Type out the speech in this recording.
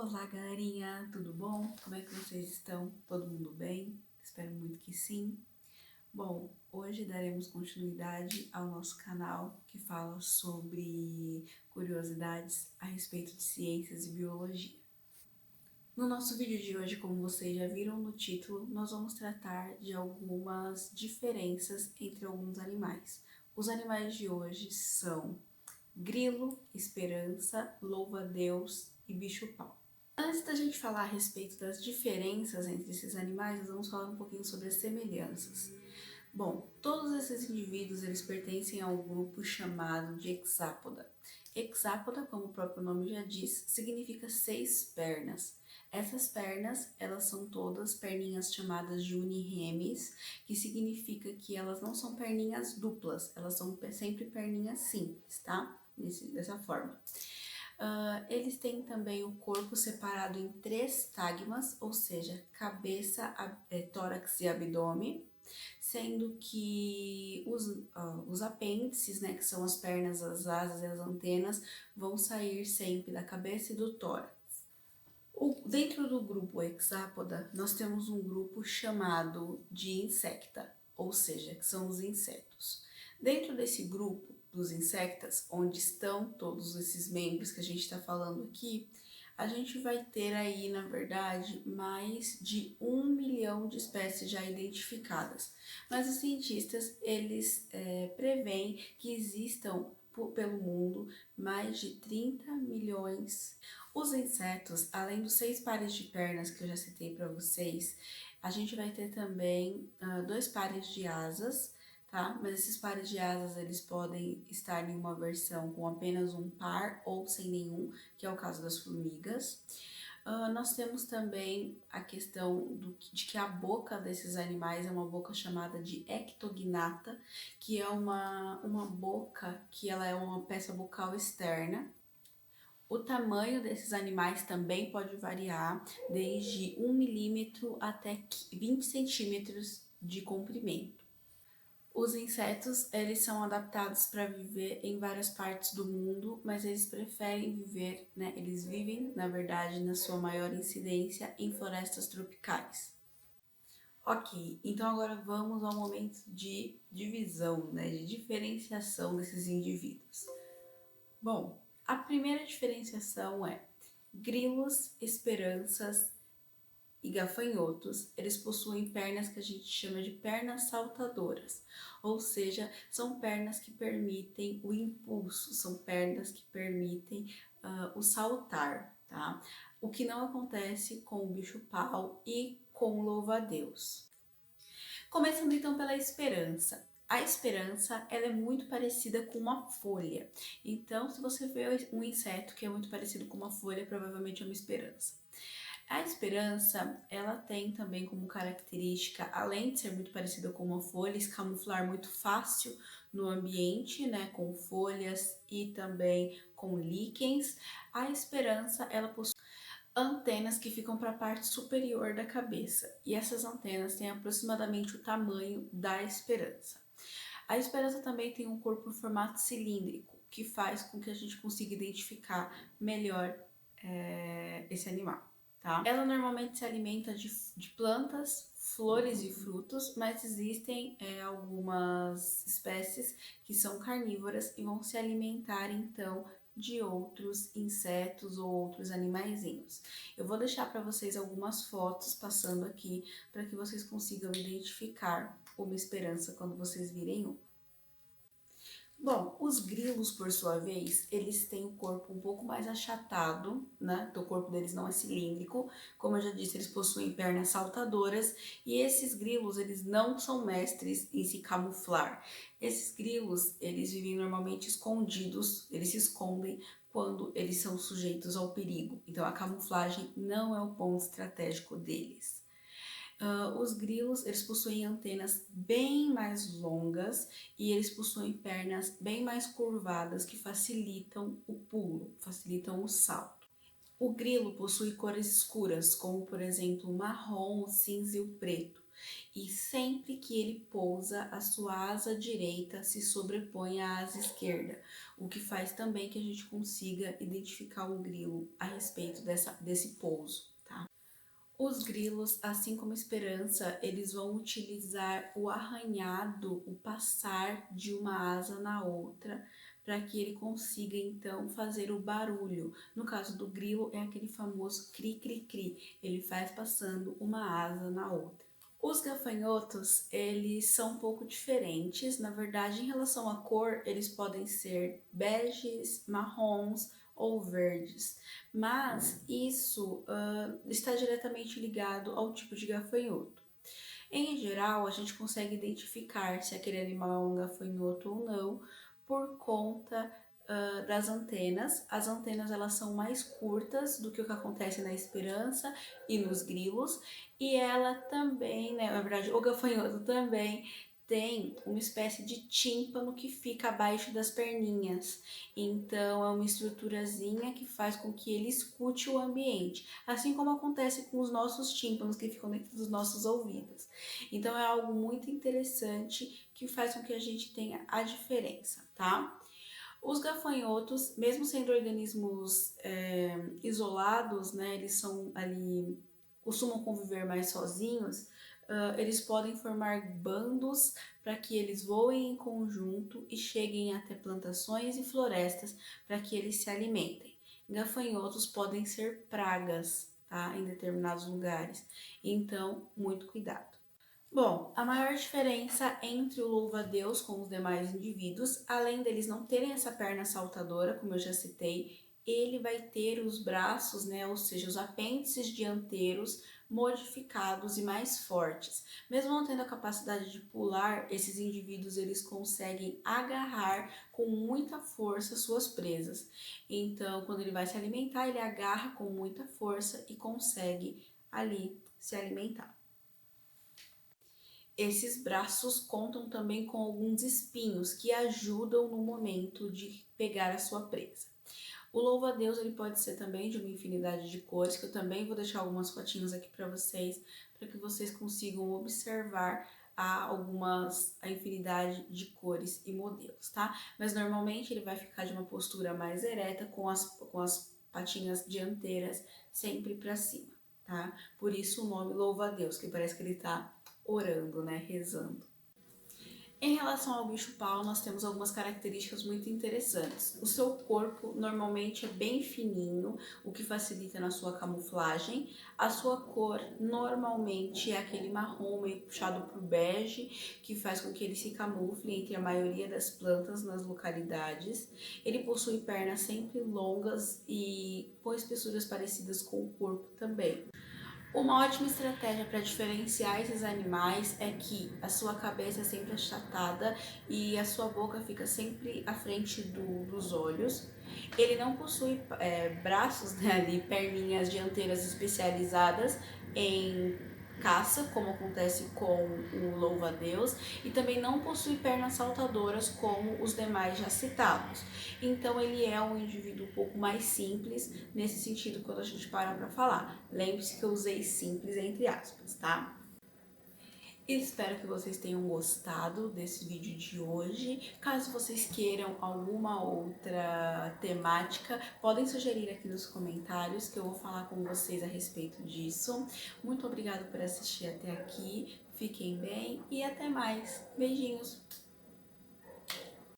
Olá, galerinha, tudo bom? Como é que vocês estão? Todo mundo bem? Espero muito que sim. Bom, hoje daremos continuidade ao nosso canal que fala sobre curiosidades a respeito de ciências e biologia. No nosso vídeo de hoje, como vocês já viram no título, nós vamos tratar de algumas diferenças entre alguns animais. Os animais de hoje são grilo, esperança, louva-a-Deus e bicho-pau. Antes da gente falar a respeito das diferenças entre esses animais, nós vamos falar um pouquinho sobre as semelhanças. Bom, todos esses indivíduos eles pertencem a um grupo chamado de hexápoda. Hexápoda, como o próprio nome já diz, significa 6 pernas. Essas pernas, elas são todas perninhas chamadas de uniremes, que significa que elas não são perninhas duplas, elas são sempre perninhas simples, tá? Dessa forma. Eles têm também o corpo separado em 3 tagmas, ou seja, cabeça, tórax e abdômen, sendo que os apêndices, né, que são as pernas, as asas e as antenas, vão sair sempre da cabeça e do tórax. Dentro do grupo hexápoda, nós temos um grupo chamado de insecta, ou seja, que são os insetos. Dentro desse grupo dos insectas, onde estão todos esses membros que a gente está falando aqui, a gente vai ter aí, na verdade, mais de 1 milhão de espécies já identificadas. Mas os cientistas, eles preveem que existam pelo mundo mais de 30 milhões. Os insetos, além dos 6 pares de pernas que eu já citei para vocês, a gente vai ter também 2 pares de asas, tá? Mas esses pares de asas, eles podem estar em uma versão com apenas um par ou sem nenhum, que é o caso das formigas. Nós temos também a questão de que a boca desses animais é uma boca chamada de ectognata, que é uma boca que ela é uma peça bucal externa. O tamanho desses animais também pode variar, desde 1 milímetro até 20 centímetros de comprimento. Os insetos, eles são adaptados para viver em várias partes do mundo, mas eles preferem viver, né? Eles vivem, na verdade, na sua maior incidência em florestas tropicais. Ok, então agora vamos ao momento de divisão, né? De diferenciação desses indivíduos. Bom, a primeira diferenciação é grilos, esperanças e gafanhotos, eles possuem pernas que a gente chama de pernas saltadoras, ou seja, são pernas que permitem o impulso, são pernas que permitem o saltar, tá? O que não acontece com o bicho-pau e com o louva-a-Deus. Começando então pela esperança. A esperança, ela é muito parecida com uma folha. Então, se você vê um inseto que é muito parecido com uma folha, provavelmente é uma esperança. A esperança, ela tem também como característica, além de ser muito parecida com uma folha, se camuflar muito fácil no ambiente, né, com folhas e também com líquens. A esperança, ela possui antenas que ficam para a parte superior da cabeça, e essas antenas têm aproximadamente o tamanho da esperança. A esperança também tem um corpo em formato cilíndrico, que faz com que a gente consiga identificar melhor esse animal, tá? Ela normalmente se alimenta de plantas, flores e frutos, mas existem algumas espécies que são carnívoras e vão se alimentar então de outros insetos ou outros animaizinhos. Eu vou deixar para vocês algumas fotos passando aqui para que vocês consigam identificar uma esperança quando vocês virem um. Bom, os grilos, por sua vez, eles têm o corpo um pouco mais achatado, né? Então, o corpo deles não é cilíndrico. Como eu já disse, eles possuem pernas saltadoras e esses grilos, eles não são mestres em se camuflar. Esses grilos, eles vivem normalmente escondidos, eles se escondem quando eles são sujeitos ao perigo. Então, a camuflagem não é o ponto estratégico deles. Os grilos, eles possuem antenas bem mais longas e eles possuem pernas bem mais curvadas que facilitam o pulo, facilitam o salto. O grilo possui cores escuras, como por exemplo o marrom, o cinza e o preto. E sempre que ele pousa, a sua asa direita se sobrepõe à asa esquerda, o que faz também que a gente consiga identificar o grilo a respeito desse pouso, tá? Os grilos, assim como a esperança, eles vão utilizar o arranhado, o passar de uma asa na outra, para que ele consiga então fazer o barulho. No caso do grilo, é aquele famoso cri-cri-cri, ele faz passando uma asa na outra. Os gafanhotos, eles são um pouco diferentes, na verdade, em relação à cor, eles podem ser beges, marrons ou verdes, mas isso está diretamente ligado ao tipo de gafanhoto. Em geral, a gente consegue identificar se aquele animal é um gafanhoto ou não por conta das antenas. As antenas elas são mais curtas do que o que acontece na esperança e nos grilos, e ela também, né, na verdade, o gafanhoto também tem uma espécie de tímpano que fica abaixo das perninhas. Então é uma estruturazinha que faz com que ele escute o ambiente, assim como acontece com os nossos tímpanos que ficam dentro dos nossos ouvidos. Então é algo muito interessante que faz com que a gente tenha a diferença, tá? Os gafanhotos, mesmo sendo organismos isolados, né, eles são ali, costumam conviver mais sozinhos, eles podem formar bandos para que eles voem em conjunto e cheguem até plantações e florestas para que eles se alimentem. Gafanhotos podem ser pragas, tá, em determinados lugares, então muito cuidado. Bom, a maior diferença entre o louva-a-Deus com os demais indivíduos, além deles não terem essa perna saltadora, como eu já citei, ele vai ter os braços, né, ou seja, os apêndices dianteiros modificados e mais fortes. Mesmo não tendo a capacidade de pular, esses indivíduos eles conseguem agarrar com muita força suas presas. Então, quando ele vai se alimentar, ele agarra com muita força e consegue ali se alimentar. Esses braços contam também com alguns espinhos que ajudam no momento de pegar a sua presa. O louva-a-Deus ele pode ser também de uma infinidade de cores, que eu também vou deixar algumas fotinhos aqui para que vocês consigam observar a infinidade de cores e modelos, tá? Mas normalmente ele vai ficar de uma postura mais ereta, com as patinhas dianteiras sempre para cima, tá? Por isso o nome louva-a-Deus, que parece que ele tá orando, né, rezando. Em relação ao bicho-pau, nós temos algumas características muito interessantes. O seu corpo normalmente é bem fininho, o que facilita na sua camuflagem. A sua cor normalmente é aquele marrom meio puxado para o bege, que faz com que ele se camufle entre a maioria das plantas nas localidades. Ele possui pernas sempre longas e com espessuras parecidas com o corpo também. Uma ótima estratégia para diferenciar esses animais é que a sua cabeça é sempre achatada e a sua boca fica sempre à frente dos olhos. Ele não possui braços, né, ali, perninhas dianteiras especializadas em caça, como acontece com o louva-a-Deus, e também não possui pernas saltadoras como os demais já citados. Então ele é um indivíduo um pouco mais simples nesse sentido quando a gente para falar. Lembre-se que eu usei simples entre aspas, tá? Espero que vocês tenham gostado desse vídeo de hoje. Caso vocês queiram alguma outra temática, podem sugerir aqui nos comentários que eu vou falar com vocês a respeito disso. Muito obrigada por assistir até aqui. Fiquem bem e até mais. Beijinhos!